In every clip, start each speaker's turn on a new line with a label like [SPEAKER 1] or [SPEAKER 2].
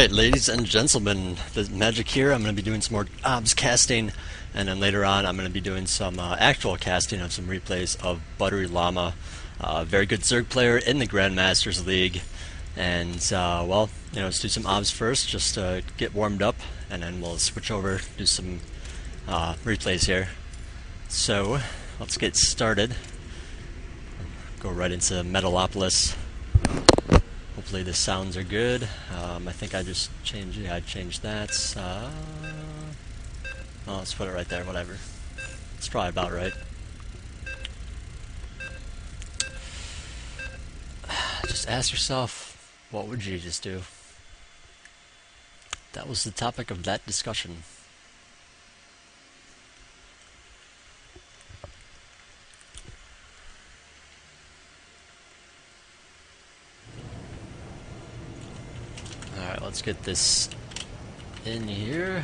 [SPEAKER 1] Alright, ladies and gentlemen, the magic here. I'm going to be doing some more Obs casting, and then later on I'm going to be doing some actual casting of some replays of Buttery Llama, very good Zerg player in the Grandmasters League. And well, let's do some Obs first, just to get warmed up, and then we'll switch over, do some replays here. So let's get started. Go right into Metalopolis. Hopefully the sounds are good. I think I just changed. Yeah, I changed that. Oh, let's put it right there. Whatever. It's probably about right. Just ask yourself, what would you just do? That was the topic of that discussion. Alright, let's get this in here.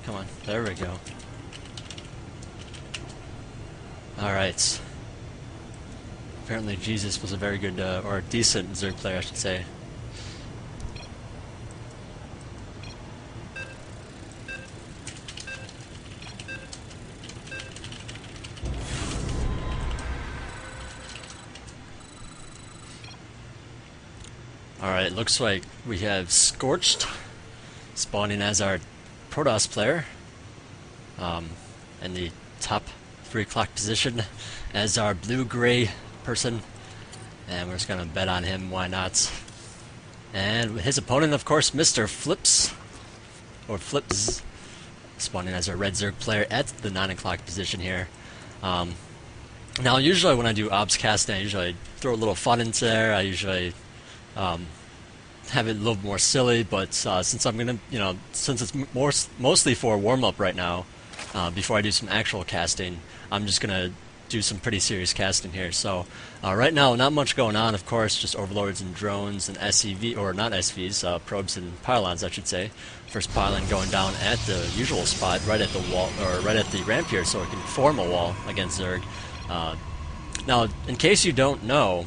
[SPEAKER 1] Come on, there we go. Alright. Apparently Jesus was a very good, or a decent Zerg player, I should say. Alright, looks like we have Scorched spawning as our Protoss player, in the top 3 o'clock position as our blue-gray person, and we're just gonna bet on him, why not? And his opponent, of course, Mr. Flips, or Flips, spawning as our red Zerg player at the 9 o'clock position here. Now usually when I do Obs casting, I usually throw a little fun into there. I usually have it a little more silly, but since I'm gonna, since it's mostly for warm-up right now, before I do some actual casting, I'm just gonna do some pretty serious casting here. So right now, not much going on, of course, just overlords and drones and SEV, or not SVs, probes and pylons, I should say. First pylon going down at the usual spot, right at the wall, or right at the ramp here, so it can form a wall against Zerg. Now, in case you don't know,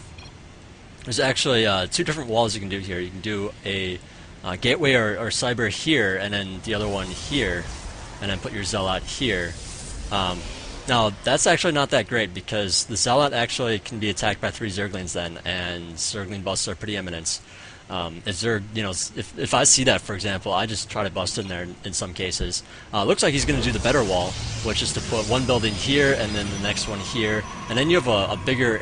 [SPEAKER 1] there's actually 2 different walls you can do here. You can do a gateway or cyber here, and then the other one here, and then put your zealot here. Now, that's actually not that great, because the zealot actually can be attacked by 3 Zerglings then, and Zergling busts are pretty imminent. If Zerg, if I see that, for example, I just try to bust in there in some cases. Looks like he's going to do the better wall, which is to put one building here, and then the next one here, and then you have a bigger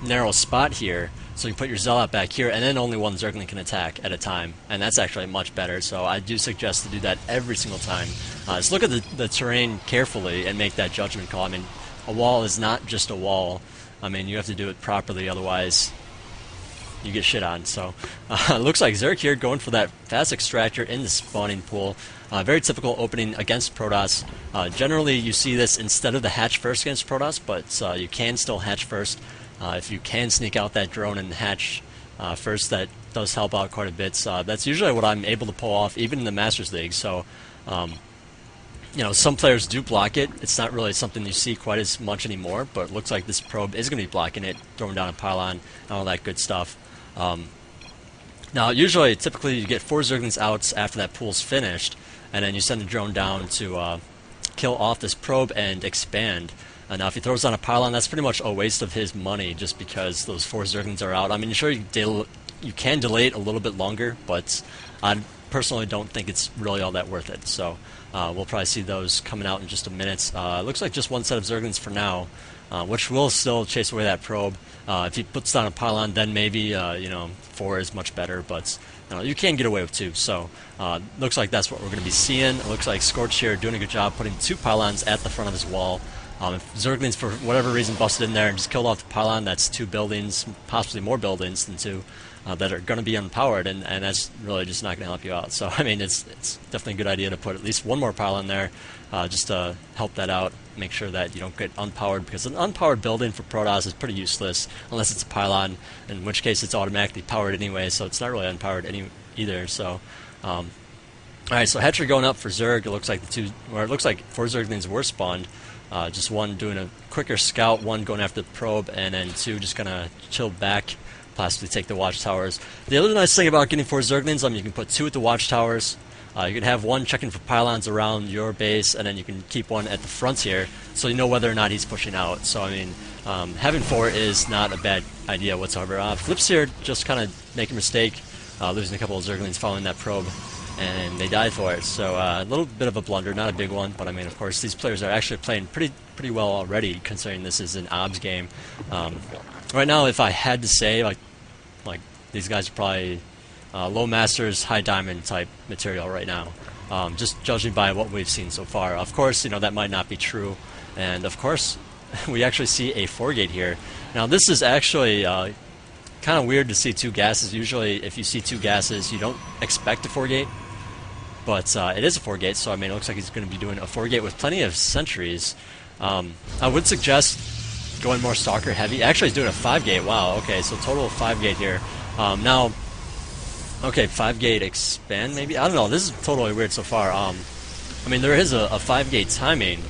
[SPEAKER 1] narrow spot here, so you put your zealot back here, and then only one Zergling can attack at a time, and that's actually much better. So I do suggest to do that every single time. Just look at the terrain carefully and make that judgment call. I mean, a wall is not just a wall. I mean, you have to do it properly, otherwise you get shit on. So looks like Zerg here going for that fast extractor in the spawning pool. Very typical opening against Protoss. Generally you see this instead of the hatch first against Protoss, but you can still hatch first. If you can sneak out that drone and hatch first, that does help out quite a bit. That's usually what I'm able to pull off, even in the Masters League. So, some players do block it. It's not really something you see quite as much anymore, but it looks like this probe is going to be blocking it, throwing down a pylon, and all that good stuff. Now, usually, typically, you get 4 Zerglings out after that pool's finished, and then you send a drone down to kill off this probe and expand. Now, if he throws down a pylon, that's pretty much a waste of his money, just because those 4 Zerglings are out. I mean, sure, you can delay it a little bit longer, but I personally don't think it's really all that worth it. So we'll probably see those coming out in just a minute. Looks like just 1 set of Zerglings for now, which will still chase away that probe. If he puts down a pylon, then maybe 4 is much better, but you can get away with 2. So looks like that's what we're going to be seeing. It looks like Scorch here doing a good job putting 2 pylons at the front of his wall. If Zerglings, for whatever reason, busted in there and just killed off the pylon, that's 2 buildings, possibly more buildings than 2, that are going to be unpowered, and that's really just not going to help you out. So, I mean, it's definitely a good idea to put at least 1 more pylon there, just to help that out, make sure that you don't get unpowered, because an unpowered building for Protoss is pretty useless, unless it's a pylon, in which case it's automatically powered anyway, so it's not really unpowered either. So, Alright, so hatchery going up for Zerg. It looks like it looks like 4 Zerglings were spawned. Just one doing a quicker scout, one going after the probe, and then 2 just gonna chill back, possibly take the watchtowers. The other nice thing about getting 4 Zerglings, you can put 2 at the watchtowers. You can have one checking for pylons around your base, and then you can keep one at the front here, so you know whether or not he's pushing out. So, I mean, having 4 is not a bad idea whatsoever. Flips here just kind of make a mistake, losing a couple of Zerglings following that probe, and they died for it. So a little bit of a blunder, not a big one, but I mean, of course, these players are actually playing pretty well already, considering this is an Obs game. Right now, if I had to say, like these guys are probably low masters, high diamond type material right now, just judging by what we've seen so far. Of course, that might not be true, and of course, we actually see a 4-gate here. Now, this is actually kind of weird to see 2 gases. Usually, if you see 2 gases, you don't expect a 4-gate, but it is a 4-gate, so I mean, it looks like he's going to be doing a 4-gate with plenty of sentries. I would suggest going more stalker heavy. Actually, he's doing a 5-gate. Wow. Okay, so total of 5-gate here. Now, okay, 5-gate expand maybe. I don't know. This is totally weird so far. I mean, there is a 5-gate timing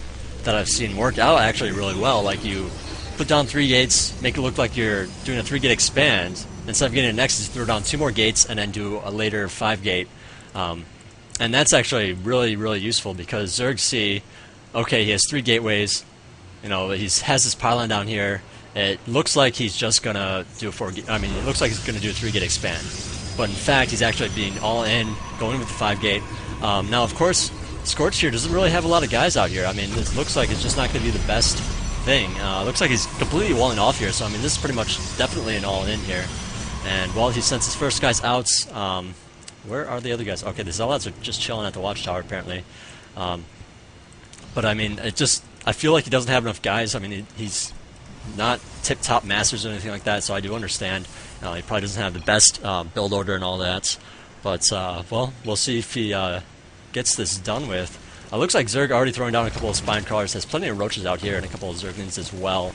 [SPEAKER 1] that I've seen work out actually really well. Like, you put down 3 gates, make it look like you're doing a 3-gate expand. Instead of getting a nexus, throw down 2 more gates and then do a later 5-gate. And that's actually really, really useful because Zerg see, okay, he has 3 gateways. He has his pylon down here. It looks like he's just gonna do a 4-gate. I mean, it looks like he's gonna do a 3-gate expand, but in fact, he's actually being all in, going with the 5-gate. Now, of course, Scorch here doesn't really have a lot of guys out here. I mean, this looks like it's just not gonna be the best thing. Looks like he's completely walling off here. So I mean, this is pretty much definitely an all-in here. And while he sends his first guys out, where are the other guys? Okay, the Zealots are just chilling at the watchtower, apparently. But I mean, I feel like he doesn't have enough guys. I mean, he's not tip-top masters or anything like that, so I do understand. He probably doesn't have the best build order and all that. But, well, we'll see if he gets this done with. Looks like Zerg already throwing down a couple of spine crawlers. Has plenty of roaches out here and a couple of Zerglings as well.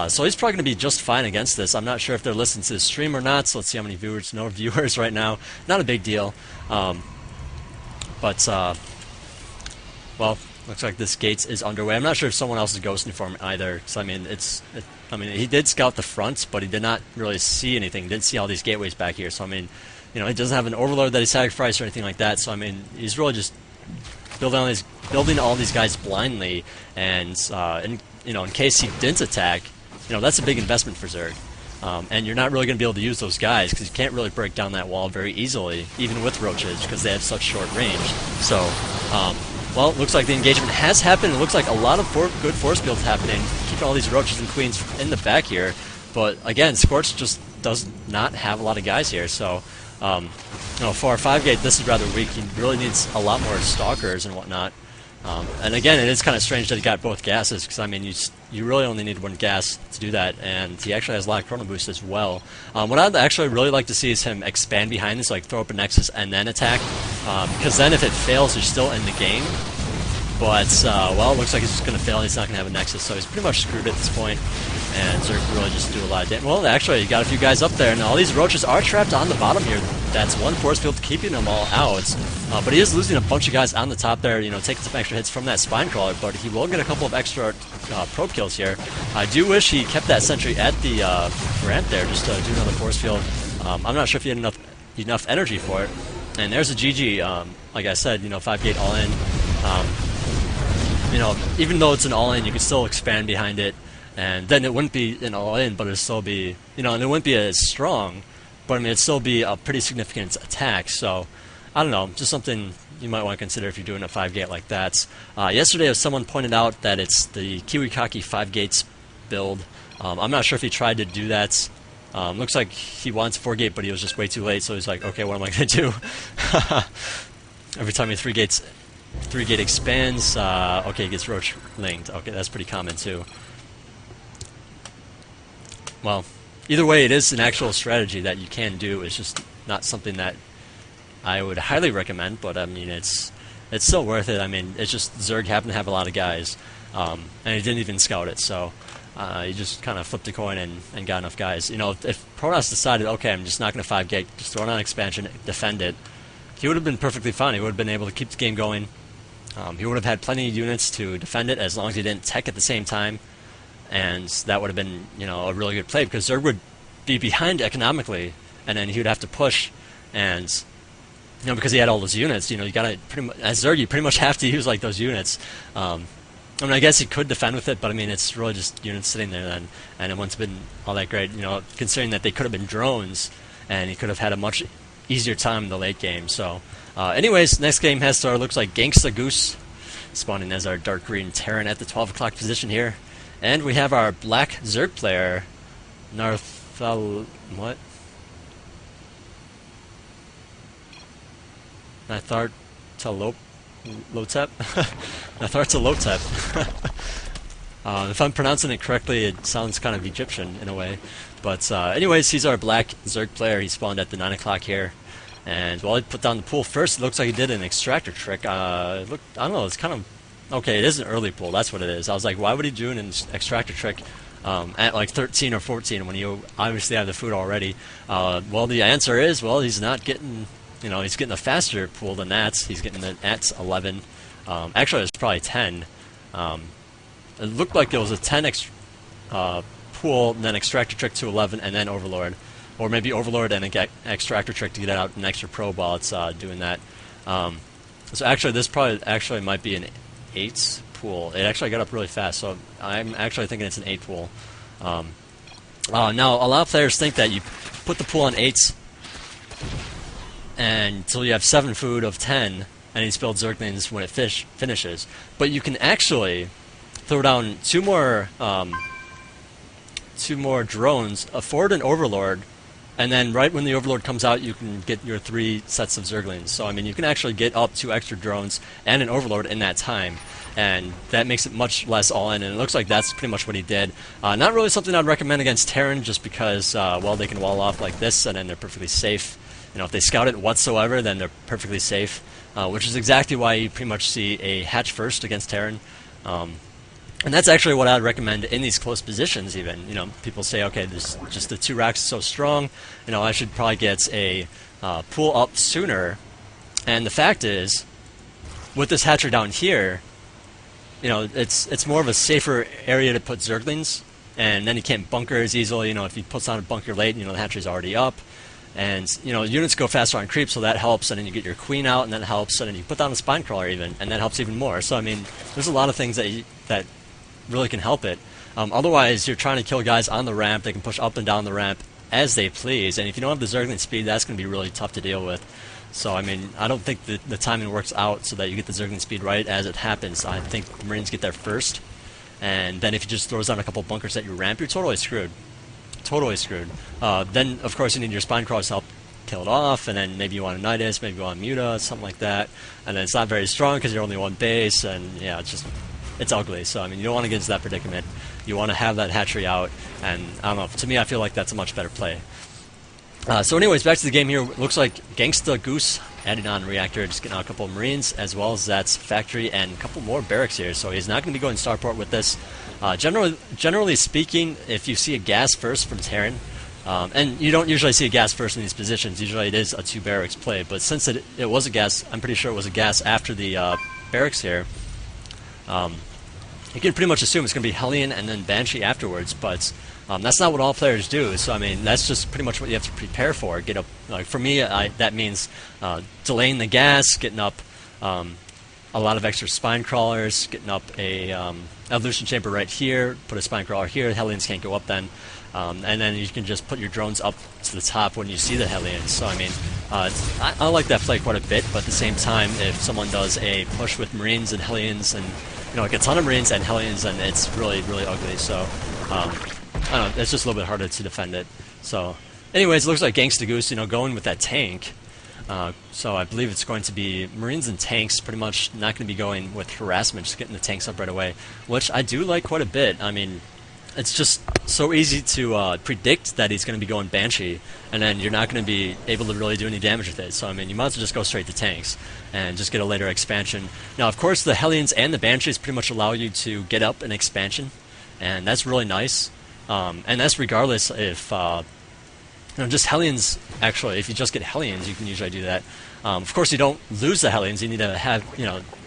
[SPEAKER 1] So he's probably going to be just fine against this. I'm not sure if they're listening to the stream or not, so let's see how many viewers. No viewers right now. Not a big deal. Well, looks like this gates is underway. I'm not sure if someone else is ghosting for him either. Because I mean, he did scout the front, but he did not really see anything. He didn't see all these gateways back here. So I mean, he doesn't have an overlord that he sacrificed or anything like that. So I mean, he's really just building all these guys blindly, and in case he didn't attack, that's a big investment for Zerg. And you're not really going to be able to use those guys because you can't really break down that wall very easily, even with roaches, because they have such short range. So, well, it looks like the engagement has happened. It looks like a lot of good force builds happening, keeping all these roaches and queens in the back here. But again, Scorch just does not have a lot of guys here. So, for our 5-gate, this is rather weak. He really needs a lot more stalkers and whatnot. And again, it is kind of strange that he got both gases, because I mean, you really only need 1 gas to do that, and he actually has a lot of chrono boost as well. What I'd actually really like to see is him expand behind this, like throw up a nexus and then attack, because then if it fails, you're still in the game. But, well, it looks like he's just going to fail, and he's not going to have a nexus, so he's pretty much screwed at this point. And Zerg can really just do a lot of damage. Well, actually, you got a few guys up there, and all these roaches are trapped on the bottom here. That's 1 force field keeping them all out. But he is losing a bunch of guys on the top there, taking some extra hits from that spine crawler, but he will get a couple of extra probe kills here. I do wish he kept that sentry at the ramp there, just to do another force field. I'm not sure if he had enough energy for it. And there's a GG. Like I said, 5-gate all in. Even though it's an all in, you can still expand behind it. And then it wouldn't be an all-in, but it'd still be, and it wouldn't be as strong, but I mean, it'd still be a pretty significant attack. So, I don't know, just something you might want to consider if you're doing a 5-gate like that. Yesterday, someone pointed out that it's the Kiwikaki 5-gates build. I'm not sure if he tried to do that. Looks like he wants 4-gate, but he was just way too late, so he's like, okay, what am I going to do? Every time he 3-gate expands, okay, he gets roach linked. Okay, that's pretty common too. Well, either way, it is an actual strategy that you can do. It's just not something that I would highly recommend, but I mean, it's still worth it. I mean, it's just Zerg happened to have a lot of guys, and he didn't even scout it, so he just kind of flipped a coin and got enough guys. If Protoss decided, okay, I'm just not going to 5-gate, just throw it on expansion, defend it, he would have been perfectly fine. He would have been able to keep the game going. He would have had plenty of units to defend it as long as he didn't tech at the same time, and that would have been, you know, a really good play because Zerg would be behind economically, and then he would have to push, and you know, because he had all those units, you know, you gotta pretty much, as Zerg, you pretty much have to use like those units. I mean, I guess he could defend with it, but I mean, it's really just units sitting there then, and it wouldn't have been all that great, you know, considering that they could have been drones, and he could have had a much easier time in the late game. So, anyways, next game has started. Looks like Gangsta Goose spawning as our dark green Terran at the 12 o'clock position here, and we have our black Zerg player, Narthal. What? Nathartalotep? Nathartalotep. If I'm pronouncing it correctly, it sounds kind of Egyptian in a way. But anyways, he's our black Zerg player. He spawned at the 9 o'clock here. And while he put down the pool first, it looks like he did an extractor trick. I don't know, it's kind of... Okay, it is an early pool, that's what it is. I was like, why would he do an extractor trick at like 13 or 14 when you obviously have the food already? Well, the answer is, well, he's not getting... You know, he's getting a faster pool than that. He's getting the at 11. Actually, it's probably 10. It looked like there was a 10 pool, and then extractor trick to 11, and then overlord, or maybe overlord and an extractor trick to get out an extra probe while it's doing that. So actually, this probably might be an 8 pool. It actually got up really fast, so I'm actually thinking it's an 8 pool. Now, a lot of players think that you put the pool on 8s until you have 7 food of 10, and you spilled Zerglings when it finishes. But you can actually throw down two more drones, a forward and overlord, and then right when the overlord comes out, you can get your 3 sets of Zerglings. So I mean, you can actually get up 2 extra drones and an overlord in that time, and that makes it much less all-in. And it looks like that's pretty much what he did. Not really something I'd recommend against Terran, just because well, they can wall off like this, and then they're perfectly safe. You know, if they scout it whatsoever, then they're perfectly safe, which is exactly why you pretty much see a hatch first against Terran. And that's actually what I'd recommend in these close positions even. You know, people say, okay, this just the 2 racks are so strong, you know, I should probably get a pool up sooner. And the fact is, with this hatchery down here, you know, it's more of a safer area to put Zerglings, and then you can't bunker as easily. You know, if he puts on a bunker late, you know, the hatchery's already up. And, you know, units go faster on creep, so that helps, and then you get your queen out, and that helps, and then you put down a spine crawler even, and that helps even more. So, I mean, there's a lot of things that really can help it. Otherwise, you're trying to kill guys on the ramp. They can push up and down the ramp as they please, and if you don't have the Zergling speed, that's going to be really tough to deal with. So, I mean, I don't think the timing works out so that you get the Zergling speed right as it happens. I think the Marines get there first, and then if he just throws down a couple bunkers at your ramp, you're totally screwed. Totally screwed. Then, of course, you need your spine crawlers to help kill it off, and then maybe you want a Nidus, maybe you want a Muta, something like that. And then it's not very strong because you're only 1 base, and yeah, it's ugly. So, I mean, you don't want to get into that predicament. You want to have that hatchery out, and I don't know, to me, I feel like that's a much better play. So anyways, back to the game here. Looks like Gangsta Goose added on reactor, just getting out a couple of Marines, as well as that's factory and a couple more barracks here. So he's not going to be going starport with this. Generally speaking, if you see a gas first from Terran, and you don't usually see a gas first in these positions, usually it is a 2 barracks play, but since it was a gas, I'm pretty sure it was a gas after the barracks here, you can pretty much assume it's going to be Hellion and then Banshee afterwards, but that's not what all players do. So I mean, that's just pretty much what you have to prepare for. Get up, like for me, that means delaying the gas, getting up a lot of extra spine crawlers, getting up a evolution chamber right here, put a spine crawler here. The Hellions can't go up then, and then you can just put your drones up to the top when you see the Hellions. So I mean, I like that play quite a bit, but at the same time, if someone does a push with Marines and Hellions, and you know, like a ton of Marines and Hellions, then it's really, really ugly. So I don't know, it's just a little bit harder to defend it. So anyways, it looks like Gangsta Goose, you know, going with that tank. So I believe it's going to be Marines and tanks, pretty much not going to be going with harassment, just getting the tanks up right away, which I do like quite a bit. I mean, it's just so easy to predict that he's going to be going Banshee, and then you're not going to be able to really do any damage with it. So I mean, you might as well just go straight to tanks and just get a later expansion. Now, of course, the Hellions and the Banshees pretty much allow you to get up an expansion, and that's really nice. And that's regardless if... just Hellions, actually, if you just get Hellions, you can usually do that. Of course, you don't lose the Hellions. You need to have,